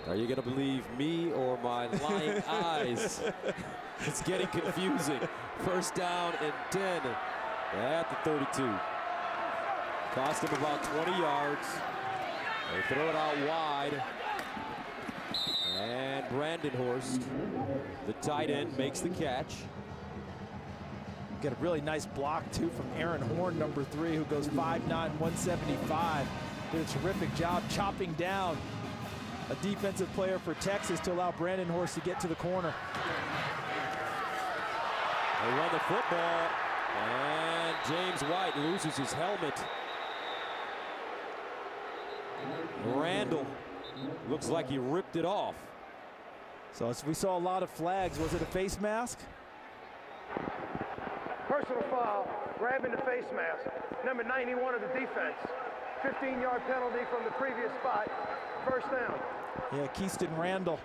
Are you going to believe me or my lying eyes? It's getting confusing. First down and 10 at the 32. Cost him about 20 yards. They throw it out wide. And Brandon Horst, the tight end, makes the catch. Got a really nice block, too, from Aaron Horn, number 3, who goes 5'9", 175. Did a terrific job chopping down a defensive player for Texas to allow Brandon Horst to get to the corner. They run the football, and James White loses his helmet. Randall looks like he ripped it off. So as we saw a lot of flags, was it a face mask? Personal foul, grabbing the face mask. Number 91 of the defense. 15-yard penalty from the previous spot. First down. Yeah, Keyston Randall.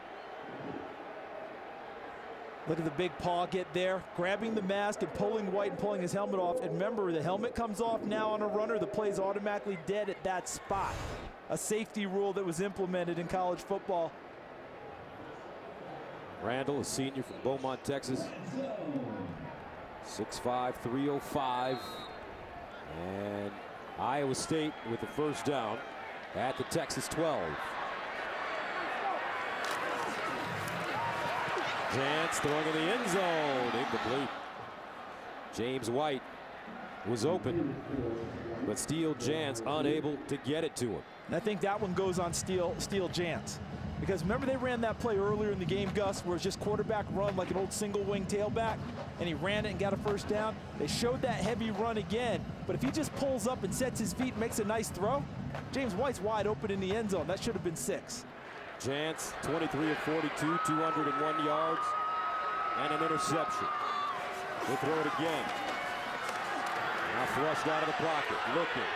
Look at the big paw get there, grabbing the mask and pulling White and pulling his helmet off. And remember, the helmet comes off now on a runner. The play's automatically dead at that spot. A safety rule that was implemented in college football. Randall, a senior from Beaumont, Texas. 6'5", 305. And Iowa State with the first down at the Texas 12. Jantz throwing in the end zone, incomplete. James White was open, but Steele Jantz unable to get it to him. And I think that one goes on Steele Jantz. Because remember they ran that play earlier in the game, Gus, where it's just quarterback run like an old single wing tailback, and he ran it and got a first down. They showed that heavy run again, but if he just pulls up and sets his feet and makes a nice throw, James White's wide open in the end zone. That should have been 6. Jantz, 23 of 42, 201 yards, and an interception. They throw it again. Now flushed out of the pocket, looking.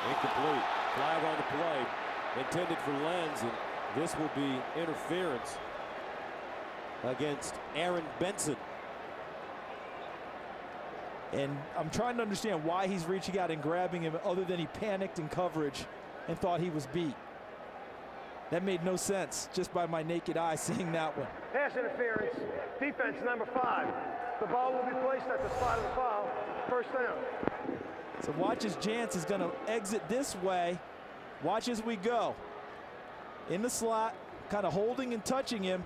Incomplete. Flag on the play, intended for Lenz, and this will be interference against Aaron Benson. And I'm trying to understand why he's reaching out and grabbing him, other than he panicked in coverage and thought he was beat. That made no sense just by my naked eye seeing that one. Pass interference, defense number 5. The ball will be placed at the spot of the foul. First down. So watch as Jantz is going to exit this way. Watch as we go. In the slot, kind of holding and touching him.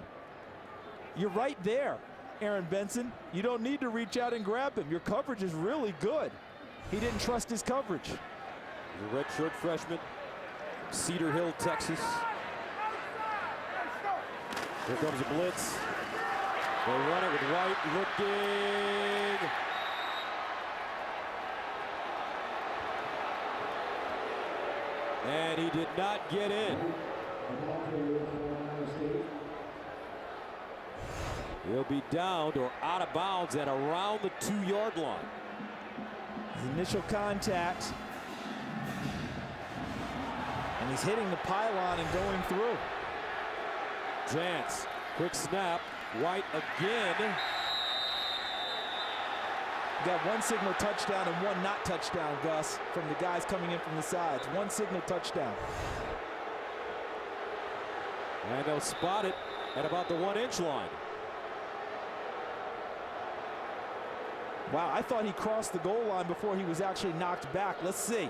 You're right there, Aaron Benson. You don't need to reach out and grab him. Your coverage is really good. He didn't trust his coverage. The redshirt freshman, Cedar Hill, Texas. Here comes a blitz. They run it with White looking. And he did not get in. He'll be downed or out of bounds at around the 2-yard line. His initial contact. And he's hitting the pylon and going through. Jantz, quick snap. White again. Got one signal touchdown and one not touchdown, Gus, from the guys coming in from the sides. One signal touchdown. And they'll spot it at about the 1-inch line. Wow, I thought he crossed the goal line before he was actually knocked back. Let's see.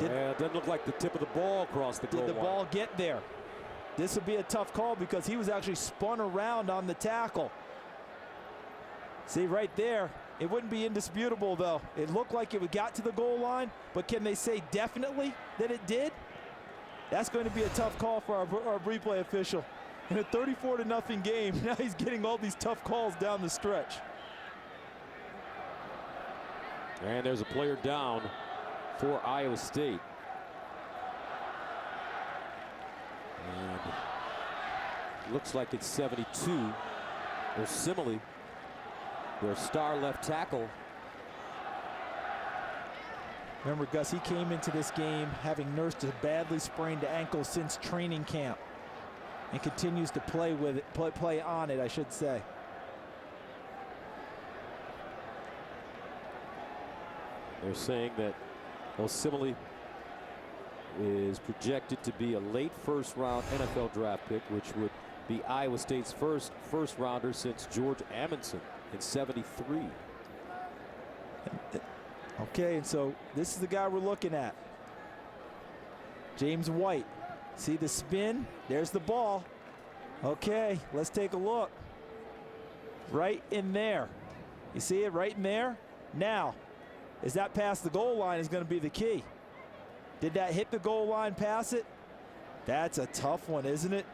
Yeah, it doesn't look like the tip of the ball crossed the goal line. Did the ball get there? This would be a tough call because he was actually spun around on the tackle. See, right there, it wouldn't be indisputable, though. It looked like it got to the goal line, but can they say definitely that it did? That's going to be a tough call for our replay official. In a 34-0 game, now he's getting all these tough calls down the stretch. And there's a player down for Iowa State. And looks like it's 72. There's Simile, their star left tackle. Remember, Gus, he came into this game having nursed a badly sprained ankle since training camp and continues to play with it, play on it, I should say. They're saying that Simile is projected to be a late first-round NFL draft pick, which would be Iowa State's first rounder since George Amundsen in '73. Okay, and so this is the guy we're looking at. James White. See the spin? There's the ball. Okay, let's take a look. Right in there. You see it right in there? Now, is that past the goal line is going to be the key. Did that hit the goal line, pass it? That's a tough one, isn't it?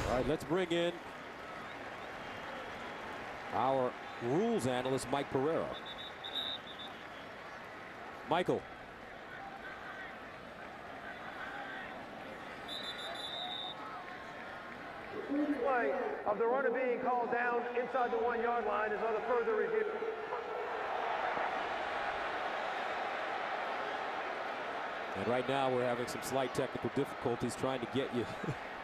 All right, let's bring in our rules analyst, Mike Pereira. Michael. Play of the runner being called down inside the 1 yard line is under further review. And right now we're having some slight technical difficulties trying to get you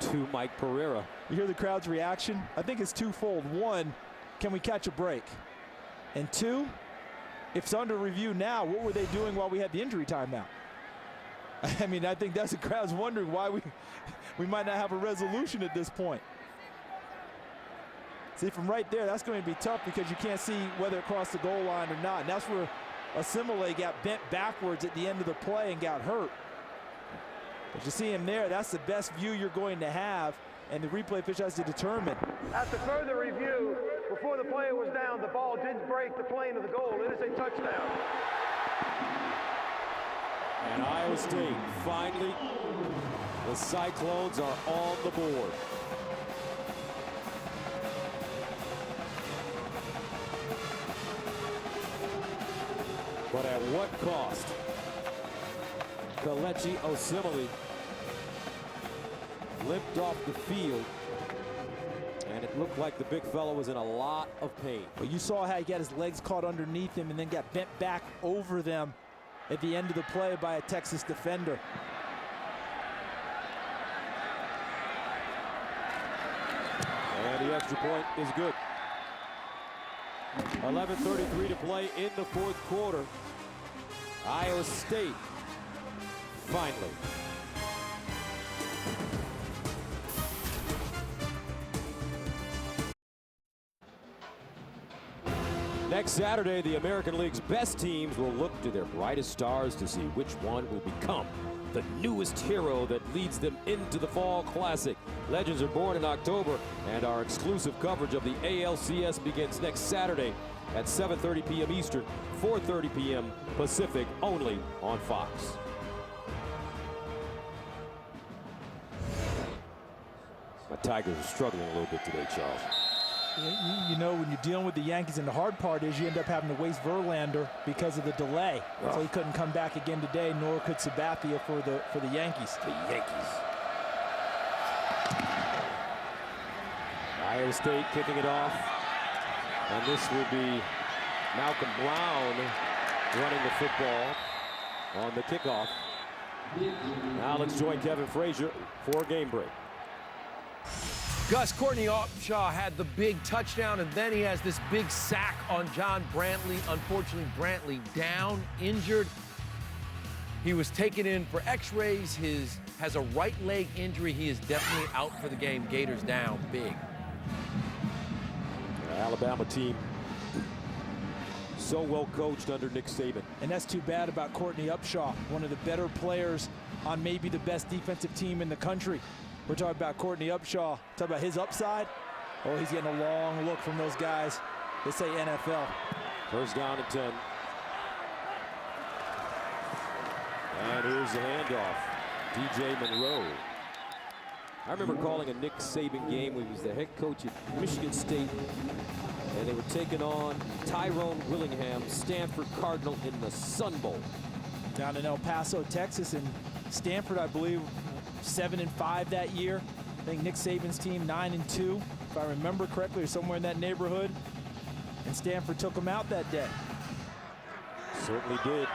to Mike Pereira. You hear the crowd's reaction? I think it's twofold. One, can we catch a break? And two, if it's under review now, what were they doing while we had the injury timeout? I mean, I think that's the crowd's wondering why we might not have a resolution at this point. See, from right there, that's going to be tough because you can't see whether it crossed the goal line or not. And that's where Asimile got bent backwards at the end of the play and got hurt. But you see him there, that's the best view you're going to have, and the replay official has to determine. After further review, before the player was down, the ball did break the plane of the goal. It is a touchdown. And Iowa State, finally, the Cyclones are on the board. But at what cost? Kelechi Osemele limped off the field, and it looked like the big fellow was in a lot of pain. But you saw how he got his legs caught underneath him and then got bent back over them at the end of the play by a Texas defender. And the extra point is good. 11:33 to play in the fourth quarter. Iowa State, finally. Next Saturday, the American League's best teams will look to their brightest stars to see which one will become the newest hero that leads them into the Fall Classic. Legends are born in October, and our exclusive coverage of the ALCS begins next Saturday at 7:30 p.m. Eastern, 4:30 p.m. Pacific, only on Fox. My Tigers are struggling a little bit today, Charles. You know, when you're dealing with the Yankees, and the hard part is you end up having to waste Verlander because of the delay. Oh. So he couldn't come back again today, nor could Sabathia for the Yankees. The Yankees. Iowa State kicking it off. And this will be Malcolm Brown running the football on the kickoff. Now let's join Kevin Frazier for a game break. Gus, Courtney Upshaw had the big touchdown, and then he has this big sack on John Brantley. Unfortunately, Brantley down, injured. He was taken in for x-rays. Has a right leg injury. He is definitely out for the game. Gators down big. Alabama team so well coached under Nick Saban. And that's too bad about Courtney Upshaw, one of the better players on maybe the best defensive team in the country. We're talking about Courtney Upshaw. Talk about his upside. Oh, he's getting a long look from those guys. They say NFL. First down and 10. And here's the handoff. DJ Monroe. I remember calling a Nick Saban game when he was the head coach at Michigan State, and they were taking on Tyrone Willingham, Stanford Cardinal, in the Sun Bowl. Down in El Paso, Texas, and Stanford, I believe, 7-5 that year. I think Nick Saban's team 9-2, if I remember correctly, or somewhere in that neighborhood. And Stanford took them out that day. Certainly did.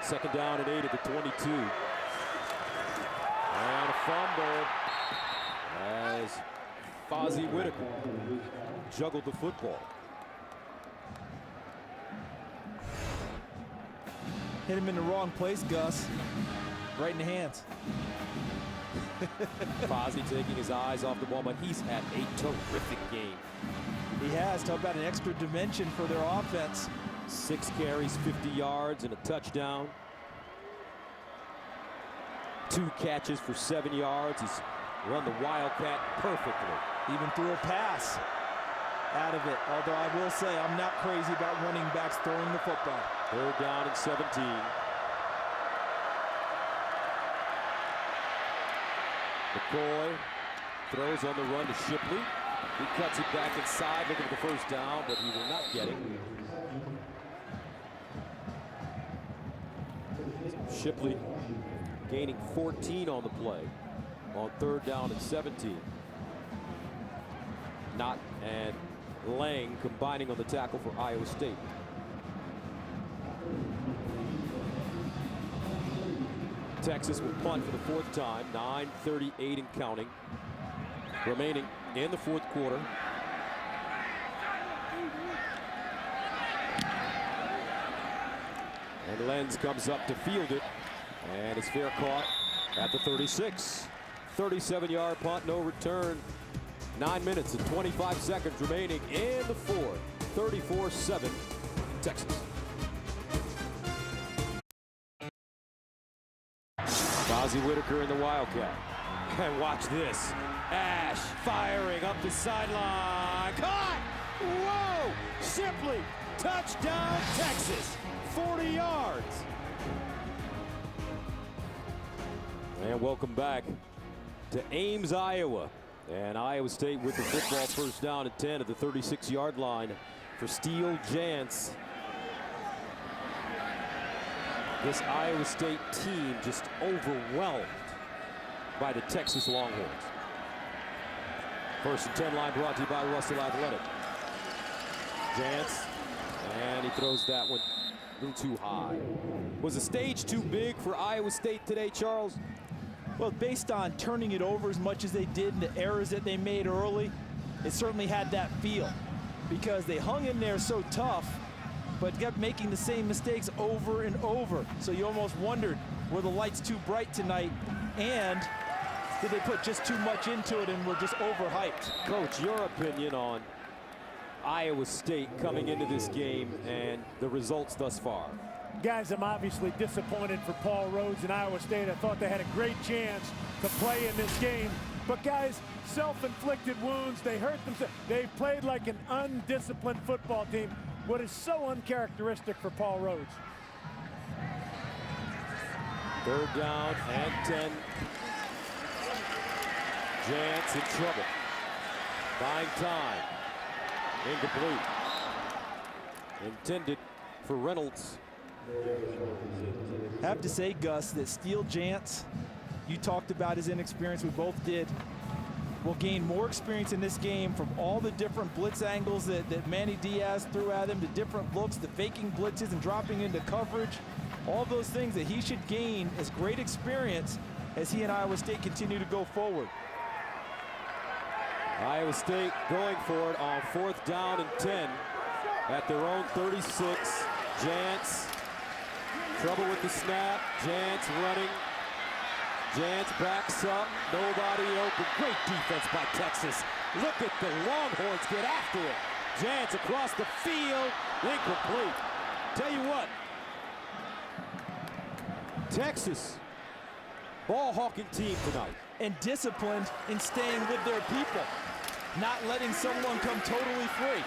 Second down and 8 at the 22. And a fumble as Fozzie Whitaker juggled the football. Hit him in the wrong place, Gus. Right in the hands. Fozzie taking his eyes off the ball, but he's had a terrific game. He has. Talk about an extra dimension for their offense. 6 carries, 50 yards, and a touchdown. 2 catches for 7 yards. He's run the Wildcat perfectly. Even threw a pass out of it. Although I will say I'm not crazy about running backs throwing the football. 3rd down and 17. McCoy throws on the run to Shipley. He cuts it back inside, looking for the 1st down, but he will not get it. Shipley gaining 14 on the play on 3rd down and 17. Knott and Lang combining on the tackle for Iowa State. Texas will punt for the 4th time. 9:38 and counting remaining in the 4th quarter. And Lenz comes up to field it, and it's fair caught at the 36. 37-yard punt, no return. 9 minutes and 25 seconds remaining in the 4th. 34-7 Texas. Fozzie Whitaker in the Wildcat. And watch this. Ash firing up the sideline. Caught! Whoa! Shipley! Touchdown, Texas! 40 yards. And welcome back to Ames, Iowa. And Iowa State with the football, 1st down and 10 at the 36-yard line for Steele Jantz. This Iowa State team just overwhelmed by the Texas Longhorns. 1st and 10 line brought to you by Russell Athletic. Jantz, and he throws that one a little too high. Was the stage too big for Iowa State today, Charles? Well, based on turning it over as much as they did and the errors that they made early, it certainly had that feel because they hung in there so tough, but kept making the same mistakes over and over. So you almost wondered, were the lights too bright tonight? And did they put just too much into it and were just overhyped? Coach, your opinion on Iowa State coming into this game and the results thus far? Guys, I'm obviously disappointed for Paul Rhodes and Iowa State. I thought they had a great chance to play in this game. But guys, self-inflicted wounds, they hurt themselves. They've played like an undisciplined football team, what is so uncharacteristic for Paul Rhodes. 3rd down and 10. Jantz in trouble. Buying time. Incomplete. Intended for Reynolds. I have to say, Gus, that Steele Jantz, you talked about his inexperience, we both did, will gain more experience in this game from all the different blitz angles that Manny Diaz threw at him, the different looks, the faking blitzes and dropping into coverage, all those things that he should gain as great experience as he and Iowa State continue to go forward. Iowa State going for it on 4th down and 10 at their own 36. Jantz, trouble with the snap. Jantz running. Jantz backs up. Nobody open. Great defense by Texas. Look at the Longhorns get after it. Jantz across the field. Incomplete. Tell you what. Texas, ball-hawking team tonight. And disciplined in staying with their people, not letting someone come totally free.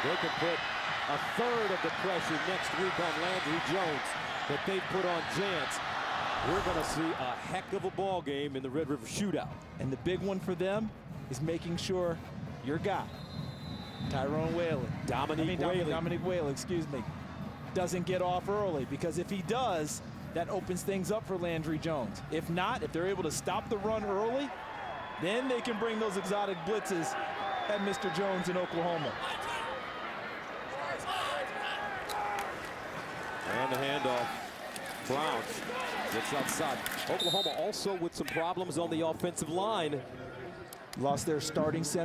They can put a 1/3 of the pressure next week on Landry Jones that they put on Jantz. We're going to see a heck of a ball game in the Red River Shootout. And the big one for them is making sure your guy, Tyrone Whalen, Dominique Whalen, excuse me, doesn't get off early, because if he does, that opens things up for Landry Jones. If not, if they're able to stop the run early, then they can bring those exotic blitzes at Mr. Jones in Oklahoma. And the handoff. Brown gets outside. Oklahoma also with some problems on the offensive line. Lost their starting center.